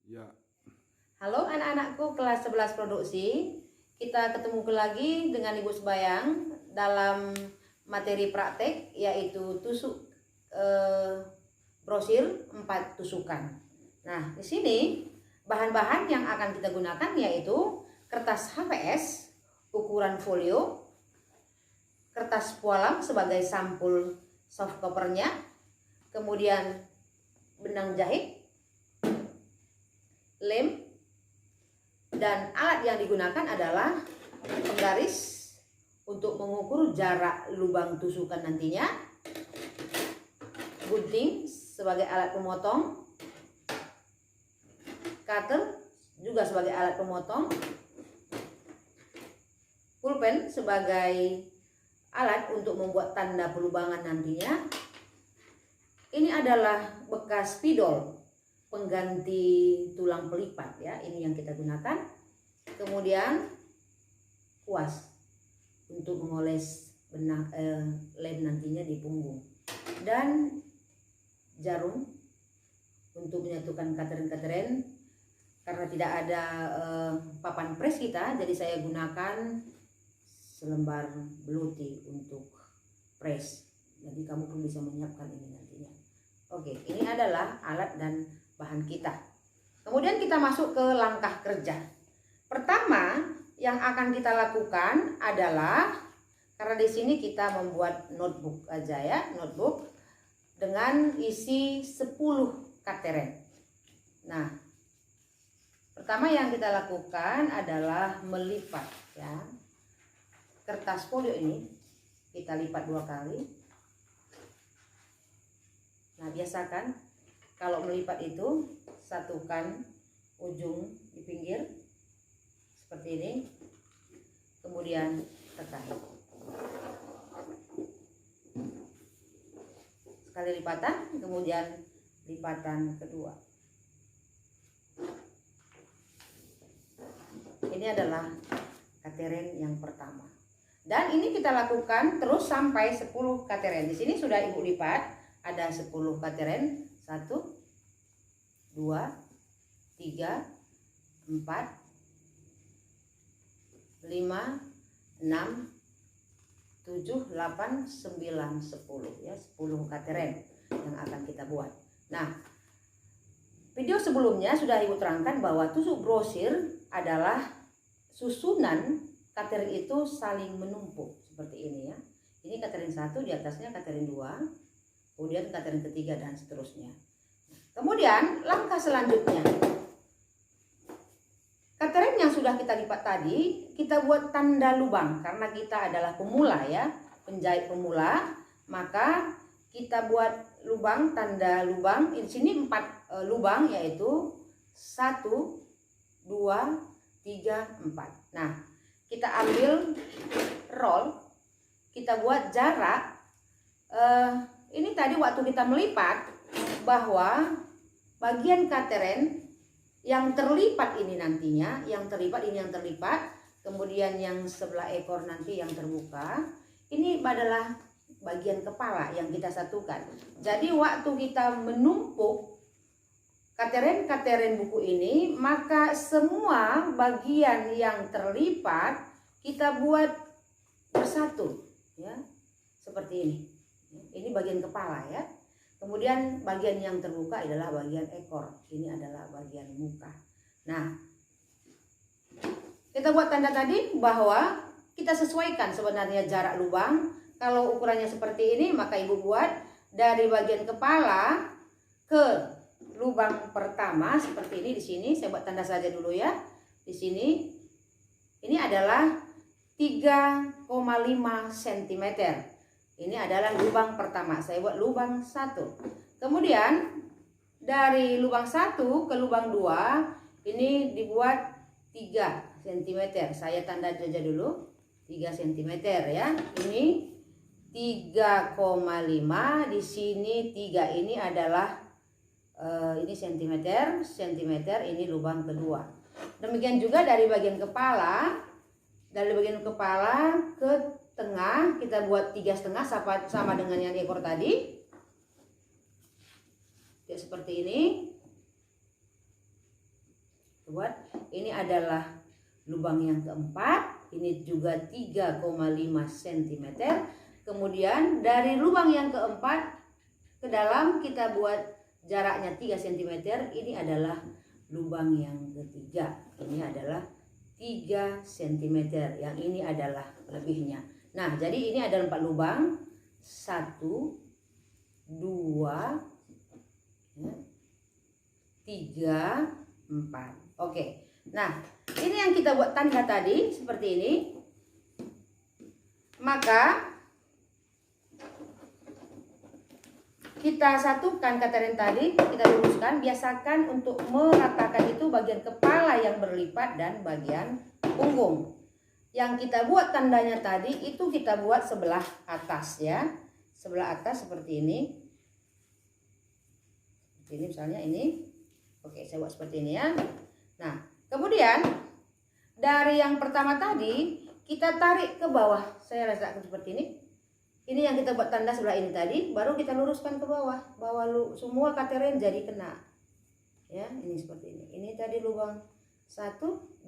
Ya. Halo anak-anakku kelas 11 produksi. Kita ketemu lagi dengan Ibu Sebayang dalam materi praktek yaitu tusuk brosir 4 tusukan. Nah, di sini bahan-bahan yang akan kita gunakan yaitu kertas HVS ukuran folio, kertas pualam sebagai sampul soft covernya, kemudian benang jahit, lem, dan alat yang digunakan adalah penggaris untuk mengukur jarak lubang tusukan nantinya, gunting sebagai alat pemotong, cutter juga sebagai alat pemotong, pulpen sebagai alat untuk membuat tanda pelubangan nantinya. Ini adalah bekas spidol pengganti tulang pelipat ya, ini yang kita gunakan. Kemudian kuas untuk mengoles benang lem nantinya di punggung, dan jarum untuk menyatukan katerin-katerin. Karena tidak ada papan pres kita, jadi saya gunakan selembar beluti untuk pres. Jadi kamu pun bisa menyiapkan ini nantinya. Oke, ini adalah alat dan bahan kita. Kemudian kita masuk ke langkah kerja. Pertama yang akan kita lakukan adalah, karena di sini kita membuat notebook aja ya, notebook dengan isi 10 kateren. Nah, pertama yang kita lakukan adalah melipat ya. Kertas folio ini kita lipat 2 kali. Nah, biasakan kalau melipat itu satukan ujung di pinggir seperti ini, kemudian tekan. Sekali lipatan, kemudian lipatan kedua. Ini adalah kateren yang pertama. Dan ini kita lakukan terus sampai 10 kateren. Di sini sudah Ibu lipat, ada 10 kateren. 1, 2, 3, 4, 5, 6, 7, 8, 9, 10 ya, 10 kateren yang akan kita buat. Nah, video sebelumnya sudah Ibu terangkan bahwa tusuk brosir adalah susunan kateren itu saling menumpuk seperti ini ya. Ini kateren 1, di atasnya kateren 2, kemudian kateren ketiga dan seterusnya. Kemudian langkah selanjutnya, kateren yang sudah kita lipat tadi kita buat tanda lubang. Karena kita adalah pemula ya, penjahit pemula, maka kita buat lubang, tanda lubang. Di sini 4 lubang, yaitu 1, 2, 3, 4. Nah, kita ambil roll, kita buat jarak. Ini tadi waktu kita melipat bahwa bagian kateren yang terlipat ini nantinya, yang terlipat ini yang terlipat, kemudian yang sebelah ekor nanti yang terbuka, ini adalah bagian kepala yang kita satukan. Jadi waktu kita menumpuk kateren-kateren buku ini, maka semua bagian yang terlipat kita buat bersatu ya, seperti ini. Ini bagian kepala ya. Kemudian bagian yang terbuka adalah bagian ekor. Ini adalah bagian muka. Nah, kita buat tanda tadi bahwa kita sesuaikan sebenarnya jarak lubang. Kalau ukurannya seperti ini, maka Ibu buat dari bagian kepala ke lubang pertama seperti ini. Di sini saya buat tanda saja dulu ya. Di sini ini adalah 3,5 cm. Ini adalah lubang pertama. Saya buat lubang 1. Kemudian dari lubang 1 ke lubang 2 ini dibuat 3 cm. Saya tanda saja dulu 3 cm ya. Ini 3,5, di sini 3, ini adalah ini cm, ini lubang kedua. Demikian juga dari bagian kepala, ke tengah kita buat 3,5 sama dengan yang di ekor tadi ya, seperti ini. buat. Ini adalah lubang yang keempat, ini juga 3,5 cm. Kemudian dari lubang yang keempat ke dalam kita buat jaraknya 3 cm. Ini adalah lubang yang ketiga, ini adalah 3 cm. Yang ini adalah lebihnya. Nah, jadi ini ada 4 lubang, 1, 2, 3, 4. Oke. Nah, ini yang kita buat tanda tadi seperti ini. Maka kita satukan katerin tadi, kita luruskan. Biasakan untuk meratakan itu bagian kepala yang berlipat dan bagian punggung. Yang kita buat tandanya tadi itu kita buat sebelah atas ya. Sebelah atas seperti ini. Ini misalnya ini. Oke, saya buat seperti ini ya. Nah, kemudian dari yang pertama tadi kita tarik ke bawah. Saya letakkan seperti ini. Ini yang kita buat tanda sebelah ini tadi, baru kita luruskan ke bawah. Semua katerin jadi kena. Ya, ini seperti ini. Ini tadi lubang 1, 2,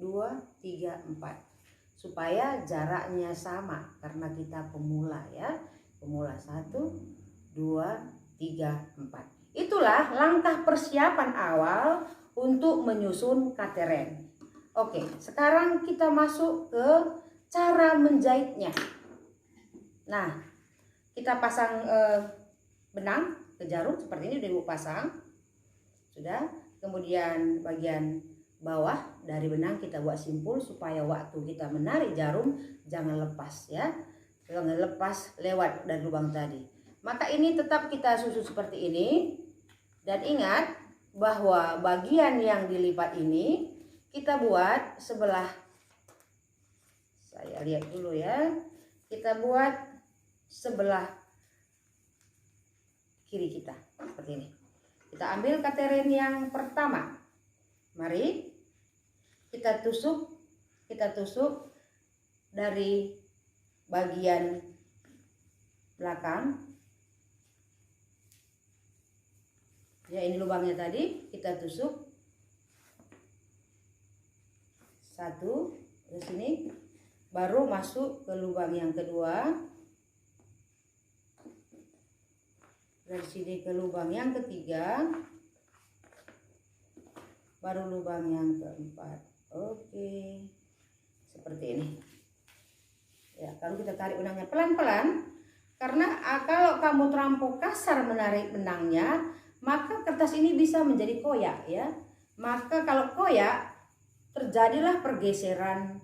3, 4. Supaya jaraknya sama karena kita pemula ya. Pemula 1, 2, 3, 4. Itulah langkah persiapan awal untuk menyusun kateren. Oke, sekarang kita masuk ke cara menjahitnya. Nah, kita pasang benang ke jarum seperti ini, udah ibu pasang. Sudah. Kemudian bagian bawah dari benang kita buat simpul supaya waktu kita menarik jarum jangan lepas ya. Jangan lepas lewat dari lubang tadi. Maka ini tetap kita susun seperti ini. Dan ingat bahwa bagian yang dilipat ini kita buat sebelah, saya lihat dulu ya, kita buat sebelah kiri kita seperti ini. Kita ambil katerin yang pertama, mari kita tusuk dari bagian belakang ya. Ini lubangnya tadi kita tusuk 1 ke sini, baru masuk ke lubang yang kedua, dari sini ke lubang yang ketiga, baru lubang yang keempat. Oke, seperti ini ya. Kalau kita tarik benangnya pelan-pelan, karena kalau kamu terlampau kasar menarik benangnya, maka kertas ini bisa menjadi koyak ya. Maka kalau koyak terjadilah pergeseran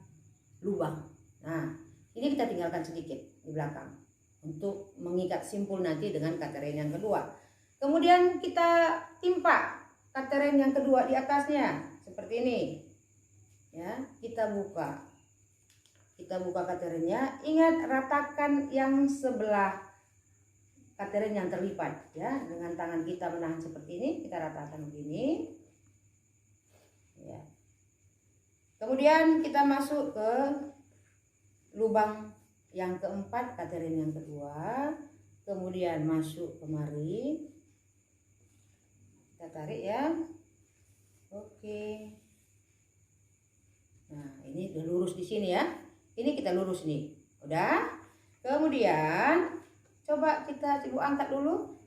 lubang. Nah, ini kita tinggalkan sedikit di belakang untuk mengikat simpul nanti dengan katerin yang kedua. Kemudian kita timpa katerin yang kedua di atasnya seperti ini ya. Kita buka katerinnya. Ingat, ratakan yang sebelah katerin yang terlipat ya. Dengan tangan kita menahan seperti ini, kita ratakan begini ya. Kemudian kita masuk ke lubang yang keempat, katerin yang kedua. Kemudian masuk kemari, kita tarik ya. Oke. Nah, ini udah lurus di sini ya. Ini kita lurus nih. Udah. Kemudian coba kita ibu angkat dulu.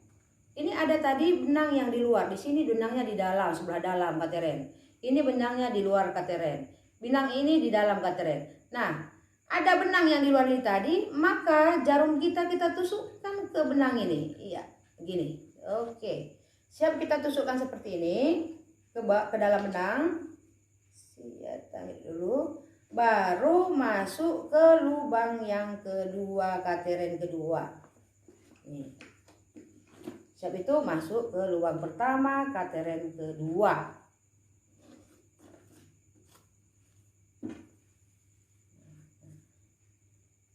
Ini ada tadi benang yang di luar. Di sini benangnya di dalam, sebelah dalam kateren. Ini benangnya di luar kateren. Benang ini di dalam kateren. Nah, ada benang yang di luar ini tadi, maka jarum kita tusukkan ke benang ini. Iya, begini. Oke. Siap, kita tusukkan seperti ini ke dalam benang. Siap, tarik dulu. Baru masuk ke lubang yang kedua, kateren kedua. Nih. Siap, itu masuk ke lubang pertama, kateren kedua.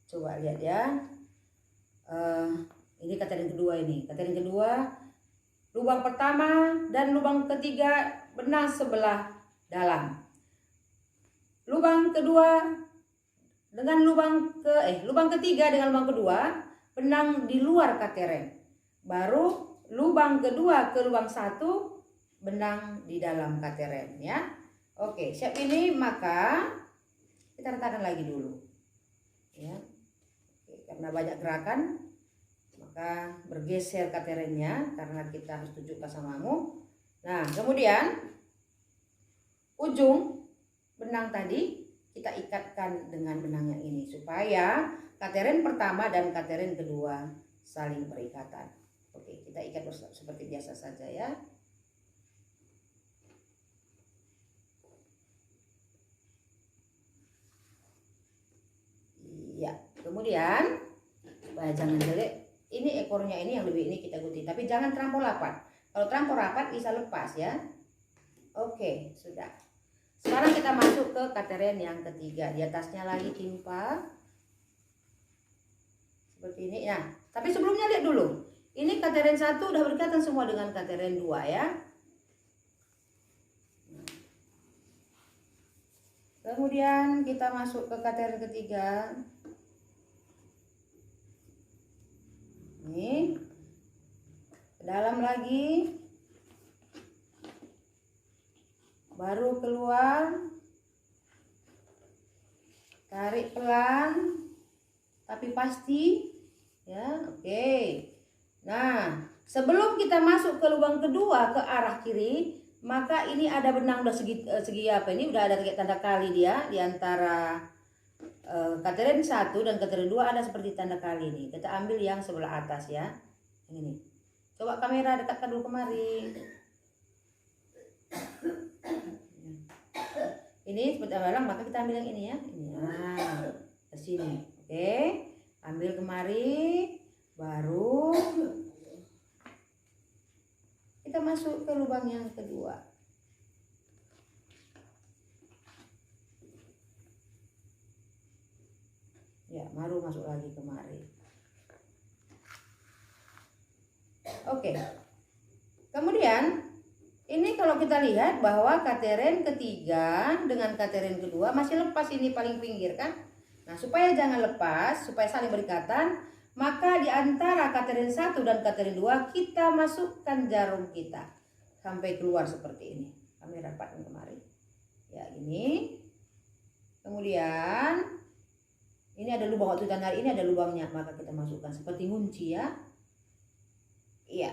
Coba lihat ya. Ini katering kedua ini. Katering kedua, lubang pertama dan lubang ketiga benang sebelah dalam. Lubang kedua dengan lubang ketiga dengan lubang kedua benang di luar katering. Baru lubang kedua ke lubang satu benang di dalam katering ya. Oke, siap ini, maka kita ratakan lagi dulu. Ya. Oke, karena banyak gerakan, maka bergeser katerennya karena kita harus tunjukkan samamu. Nah, kemudian ujung benang tadi kita ikatkan dengan benang yang ini supaya kateren pertama dan kateren kedua saling berikatan. Oke, kita ikat seperti biasa saja ya. Iya, kemudian jangan jelek. Ini ekornya ini yang lebih ini kita gunting, tapi jangan terlampau rapat. Kalau terlampau rapat bisa lepas ya. Oke, sudah. Sekarang kita masuk ke kateren yang ketiga. Di atasnya lagi timpa seperti ini. Nah, tapi sebelumnya lihat dulu. Ini kateren 1 udah berikatan semua dengan kateren 2 ya. Kemudian kita masuk ke kateren ketiga. Ini ke dalam lagi, baru keluar, tarik pelan tapi pasti ya. Oke, nah sebelum kita masuk ke lubang kedua ke arah kiri, maka ini ada benang udah segi apa ini, udah ada tanda kali dia di antara kateren 1 dan kateren 2 ada seperti tanda kali ini. Kita ambil yang sebelah atas ya. Ini. Coba kamera dekatkan dulu kemari. Ini seperti apa, maka kita ambil yang ini ya. Ini. Nah, ke sini. Oke. Ambil kemari, baru kita masuk ke lubang yang kedua. Ya, baru masuk lagi kemari. Oke. Kemudian ini kalau kita lihat bahwa kateren ketiga dengan kateren kedua masih lepas ini paling pinggir kan. Nah, supaya jangan lepas, supaya saling berikatan, maka di antara kateren 1 dan kateren 2 kita masukkan jarum kita sampai keluar seperti ini. Kami rapatkan kemari. Ya, ini. Kemudian ini ada lubang, waktu kita tarik ini ada lubangnya, maka kita masukkan seperti ngunci ya. Iya,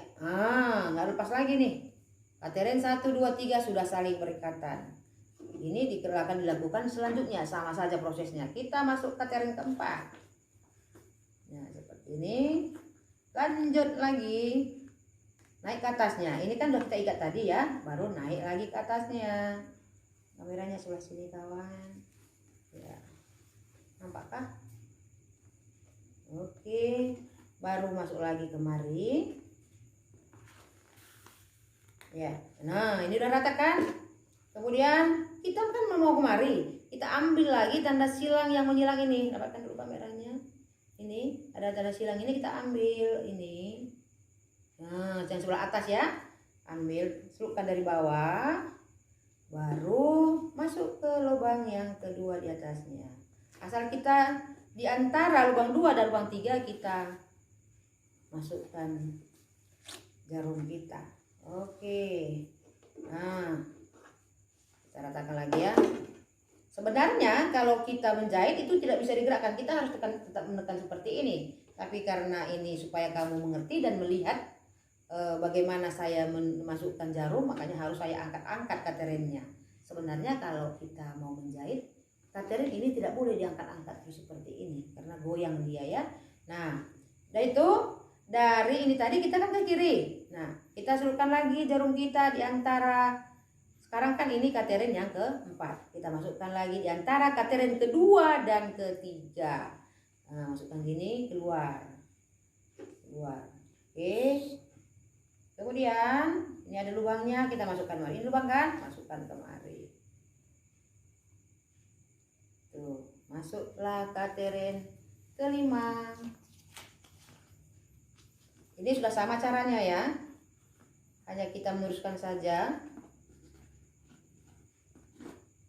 nggak lepas lagi nih. Kateren 1, 2, 3 sudah saling berikatan. Ini akan dilakukan selanjutnya, sama saja prosesnya. Kita masuk kateren keempat. Nah, seperti ini. Lanjut lagi. Naik ke atasnya. Ini kan sudah kita ikat tadi ya, baru naik lagi ke atasnya. Kameranya sebelah sini kawan. Ya. Nampakkah? Oke, baru masuk lagi kemari. Ya, nah ini udah rata kan? Kemudian kita kan mau kemari, kita ambil lagi tanda silang yang menyilang ini. Dapatkan dulu kameranya. Ini ada tanda silang ini, kita ambil ini. Nah, yang sebelah atas ya. Ambil, selupkan dari bawah. Baru masuk ke lubang yang kedua di atasnya. Asal kita di antara lubang 2 dan lubang 3 kita masukkan jarum kita. Oke. Nah, kita ratakan lagi ya. Sebenarnya kalau kita menjahit itu tidak bisa digerakkan, kita harus tetap menekan seperti ini. Tapi karena ini supaya kamu mengerti dan melihat bagaimana saya memasukkan jarum, makanya harus saya angkat-angkat katerennya. Sebenarnya kalau kita mau menjahit, kateren ini tidak boleh diangkat-angkat seperti ini karena goyang dia ya. Nah, dari itu dari ini tadi kita kan ke kiri. Nah, kita selupkan lagi jarum kita di antara, sekarang kan ini kateren yang keempat. Kita masukkan lagi di antara kateren kedua dan ketiga. Nah, masukkan gini, keluar. Keluar. Oke. Kemudian ini ada lubangnya, kita masukkan kemari. Ini lubang kan? Masukkan kemari. Tuh, masuklah kateren kelima. Ini sudah sama caranya ya. Hanya kita meneruskan saja.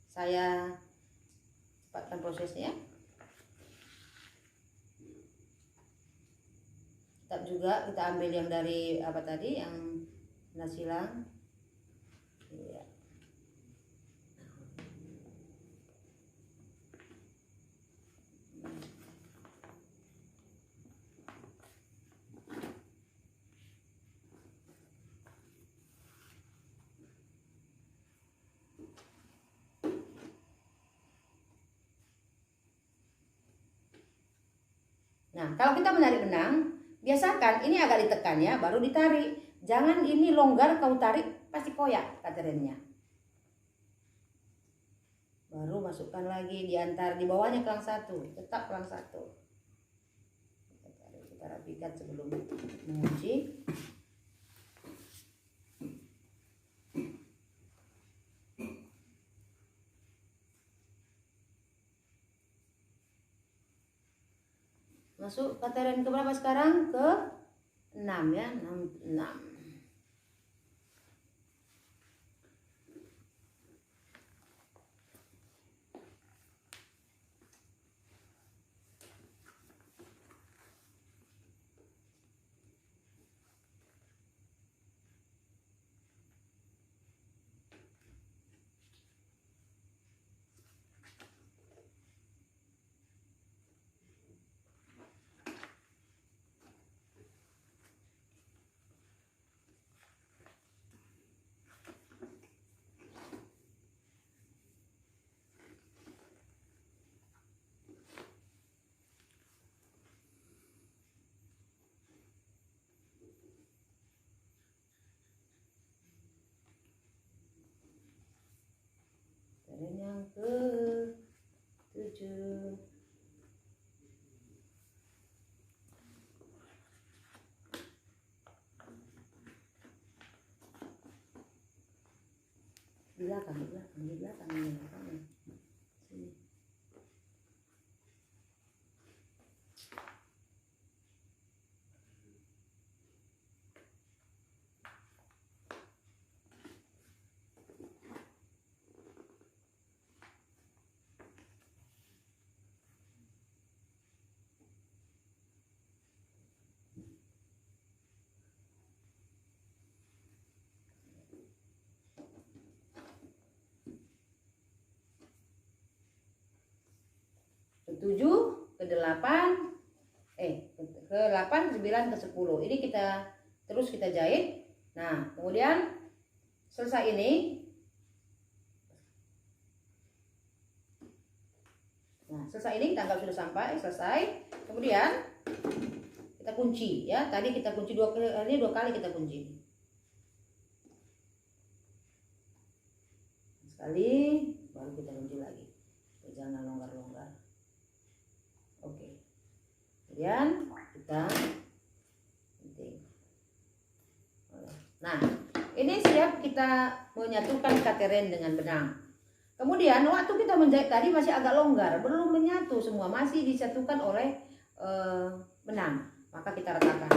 Saya cepatkan prosesnya. Tetap juga kita ambil yang dari apa tadi, yang tanda silang. Ya. Nah, kalau kita menarik benang, biasakan ini agak ditekan ya, baru ditarik. Jangan ini longgar kau tarik, pasti koyak katerennya. Baru masukkan lagi diantar di bawahnya kelang satu, tetap kelang satu. Kita rapikan sebelum mengunci. Masuk kateren ke berapa sekarang? Ke 6 ya, 6. Dan yang ke 7. Di belakang ini. Sini. Ke 7, ke 8, ke 8, ke 9, ke 10. Ini kita terus kita jahit. Nah, kemudian selesai ini. Nah, selesai ini kita anggap sudah sampai, selesai. Kemudian kita kunci ya. Tadi kita kunci ini 2 kali kita kunci. Sekali, baru kita kunci lagi. Jangan longgar-longgar. Oke. Kemudian kita penting. Nah, ini siap kita menyatukan kateren dengan benang. Kemudian waktu kita menjahit tadi masih agak longgar, belum menyatu semua, masih disatukan oleh benang. Maka kita ratakan.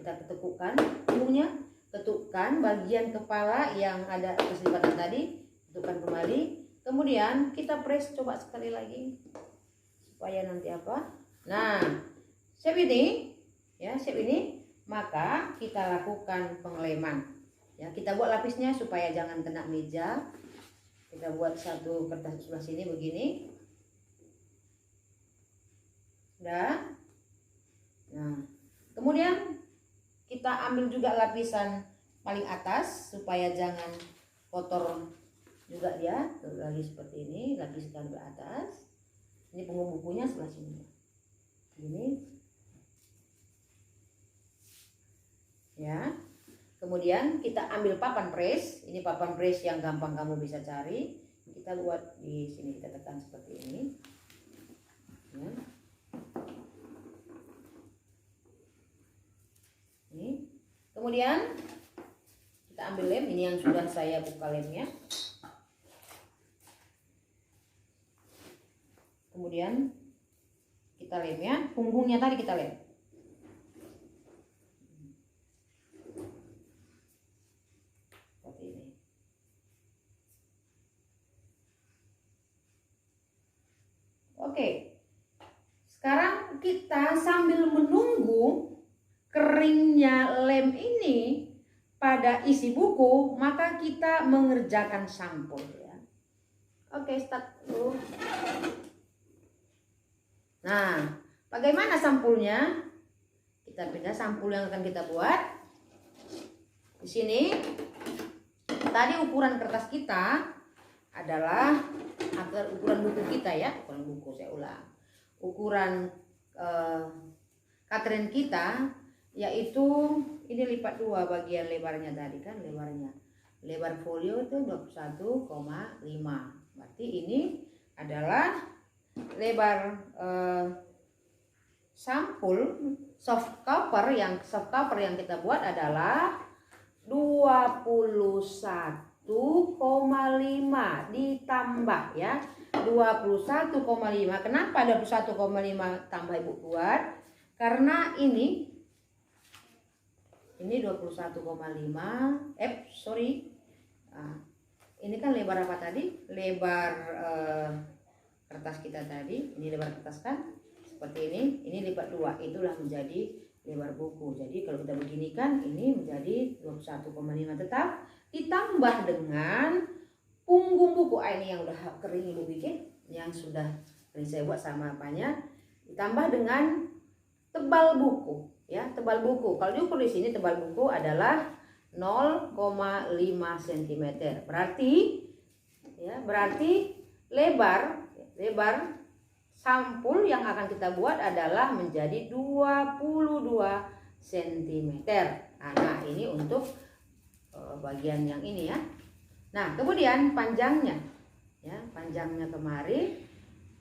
Kita ketukkan ujungnya, ketukkan bagian kepala yang ada keselipatan tadi, ketukkan kembali. Kemudian kita press coba sekali lagi supaya nanti apa? Nah, shape ini ya, shape ini maka kita lakukan pengeleman. Ya, kita buat lapisnya supaya jangan kena meja. Kita buat satu kertas sebelah sini begini. Udah. Nah, kemudian kita ambil juga lapisan paling atas supaya jangan kotor juga dia. Lagi seperti ini, lapiskan ke atas. Ini punggung bukunya sebelah sini. Ini. Ya. Kemudian kita ambil papan press. Ini papan press yang gampang kamu bisa cari. Kita buat di sini, kita tekan seperti ini. Ya. Ini. Kemudian kita ambil lem, ini yang sudah saya buka lemnya. Kemudian kita lemnya, punggungnya tadi kita lem. Seperti ini. Oke. Sekarang kita sambil menunggu keringnya lem ini pada isi buku, maka kita mengerjakan sampul ya. Oke, start dulu. Nah, bagaimana sampulnya? Kita pindah sampul yang akan kita buat. Di sini tadi ukuran kertas kita adalah agar ukuran buku kita ya, ukuran buku saya ulang. Ukuran Katrin kita, yaitu ini lipat 2 bagian lebarnya tadi kan, lebar folio itu 21,5. Berarti ini adalah lebar sampul soft cover yang kita buat adalah 21,5 ditambah ya 21,5. Kenapa 21,5 tambah Ibu buat? Karena ini 21,5 ini kan lebar apa tadi? Lebar kertas kita tadi. Ini lebar kertas kan? Seperti ini lipat 2, itulah menjadi lebar buku. Jadi kalau kita beginikan ini menjadi 21,5 tetap ditambah dengan punggung buku. Ini yang udah kering Ibu bikin, yang sudah kering saya buat sama apanya. Ditambah dengan tebal buku ya, tebal buku. Kalau diukur di sini tebal buku adalah 0,5 cm. Berarti lebar sampul yang akan kita buat adalah menjadi 22 cm. Nah, ini untuk bagian yang ini ya. Nah, kemudian panjangnya ya, panjangnya kemari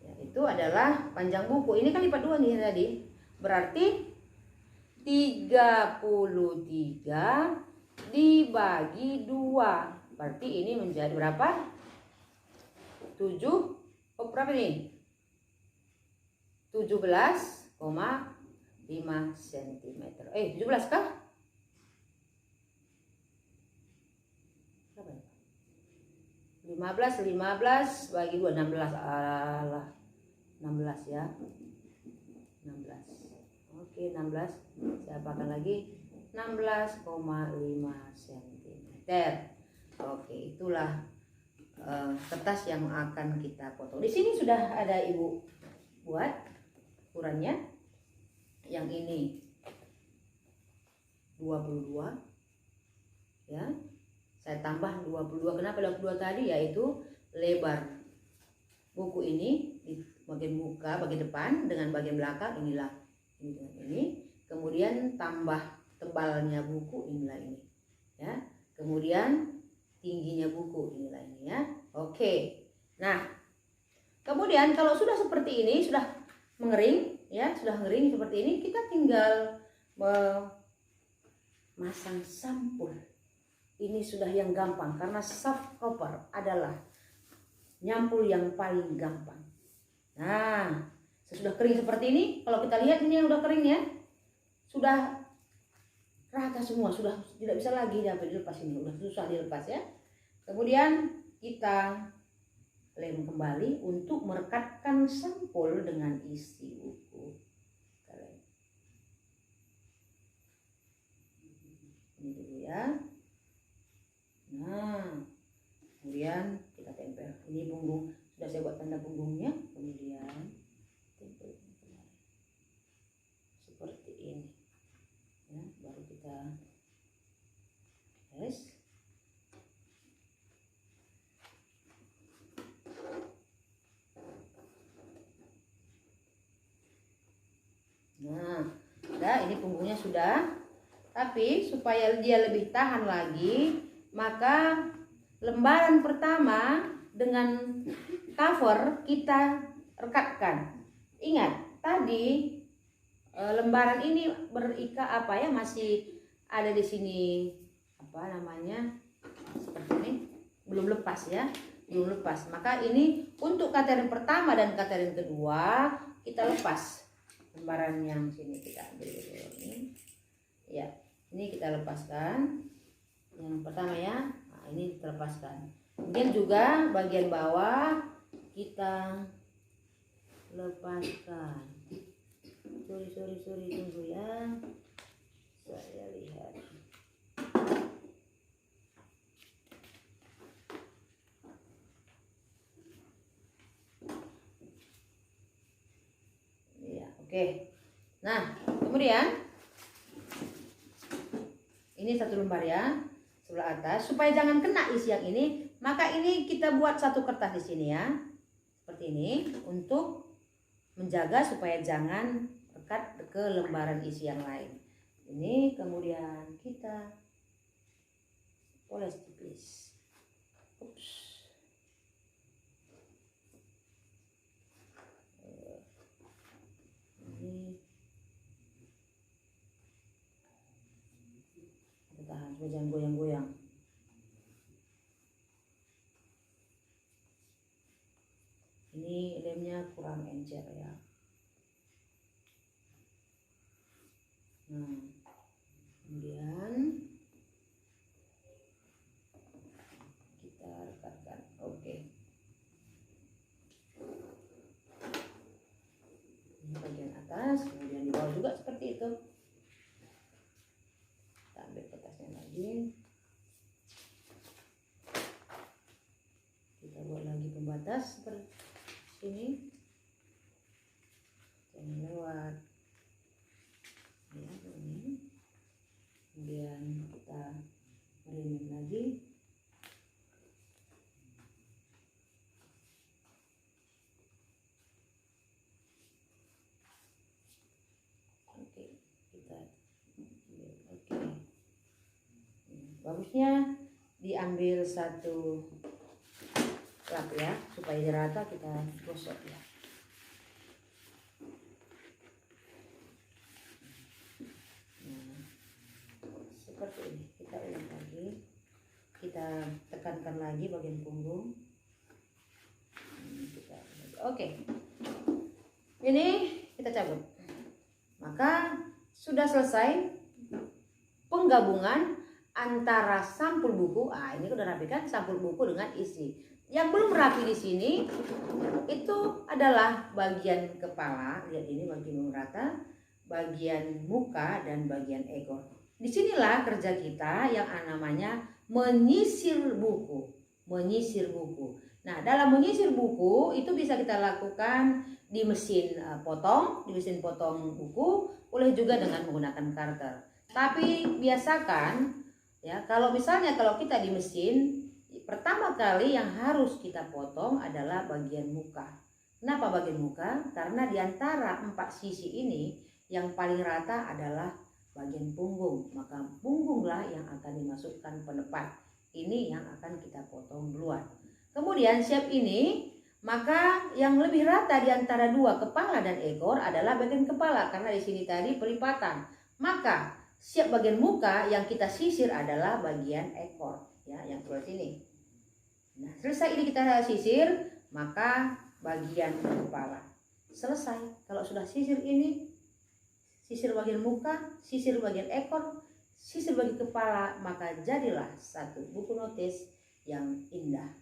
ya, itu adalah panjang buku. Ini kan lipat 2 nih tadi. Berarti 33 dibagi 2. Berarti ini menjadi berapa? 17 cm. 17 kah? Berapa ya? 15 bagi 2, 16. Alah, 16 ya. 16. Oke, 16. Saya apakan lagi 16,5 cm. Oke, itulah kertas yang akan kita potong. Di sini sudah ada Ibu buat ukurannya. Yang ini 22 ya. Saya tambah 22. Kenapa 22 tadi? Yaitu lebar buku ini di bagian muka, bagian depan dengan bagian belakang inilah ini dengan ini. Kemudian tambah tebalnya buku inilah ini ya. Kemudian tingginya buku inilah ini ya. Oke. Nah, kemudian kalau sudah seperti ini, sudah mengering ya, sudah mengering seperti ini, kita tinggal memasang sampul. Ini sudah yang gampang karena soft cover adalah nyampul yang paling gampang. Nah, sesudah kering seperti ini, kalau kita lihat ini yang udah kering ya, sudah rata semua, sudah tidak bisa lagi dapat dilepas ini, udah susah dilepas ya. Kemudian kita lem kembali untuk merekatkan sampul dengan isi buku. Ini dulu ya. Nah, kemudian kita tempel. Ini punggung, sudah saya buat tanda punggungnya. Kemudian tempel seperti ini. Ya, baru kita tes. Nah, ini punggungnya sudah. Tapi supaya dia lebih tahan lagi, maka lembaran pertama dengan cover kita rekatkan. Ingat, tadi lembaran ini berikat apa ya, masih ada di sini apa namanya? Seperti ini, belum lepas ya. Belum lepas. Maka ini untuk katerin pertama dan katerin kedua kita lepas. Lembaran yang sini kita ambil dulu ini. Ya, ini kita lepaskan. Yang pertama ya. Nah, ini kita lepaskan. Kemudian juga bagian bawah kita lepaskan. Sorry tunggu ya. Saya lihat. Oke. Nah, kemudian ini satu lembar ya, sebelah atas. Supaya jangan kena isi yang ini, maka ini kita buat satu kertas di sini ya. Seperti ini untuk menjaga supaya jangan melekat ke lembaran isi yang lain. Ini kemudian kita poles tipis. Ups. Ini tahan, jangan goyang-goyang. Ini lemnya kurang encer ya. Nah, kemudian kita rekatkan. Oke. Ini bagian atas, kemudian di bawah juga seperti itu. Kita ambil kertasnya lagi. Kita buat lagi pembatas seperti ini. Jangan lewat. Ya, ini. Kemudian kita merinding lagi. Oke, kita oke. Bagusnya diambil satu lap ya, supaya rata, kita gosok ya. Seperti ini, kita ulang lagi, kita tekankan lagi bagian punggung. Oke, ini kita cabut. Maka sudah selesai penggabungan antara sampul buku. Ini udah rapi kan, sampul buku dengan isi. Yang belum rapi di sini itu adalah bagian kepala, lihat ini bagian rata, bagian muka dan bagian ekor. Disinilah kerja kita yang namanya menyisir buku, menyisir buku. Nah, dalam menyisir buku itu bisa kita lakukan di mesin potong, di mesin potong buku, boleh juga dengan menggunakan karter. Tapi biasakan ya, kalau misalnya kalau kita di mesin, pertama kali yang harus kita potong adalah bagian muka. Kenapa bagian muka? Karena di antara 4 sisi ini yang paling rata adalah bagian punggung. Maka punggunglah yang akan dimasukkan penepat. Ini yang akan kita potong duluan. Kemudian shape ini, maka yang lebih rata di antara 2 kepala dan ekor adalah bagian kepala, karena di sini tadi pelipatan. Maka shape bagian muka yang kita sisir adalah bagian ekor ya, yang sebelah sini. Nah, selesai ini kita sisir, maka bagian kepala selesai. Kalau sudah sisir ini, sisir bagian muka, sisir bagian ekor, sisir bagian kepala, maka jadilah satu buku notis yang indah.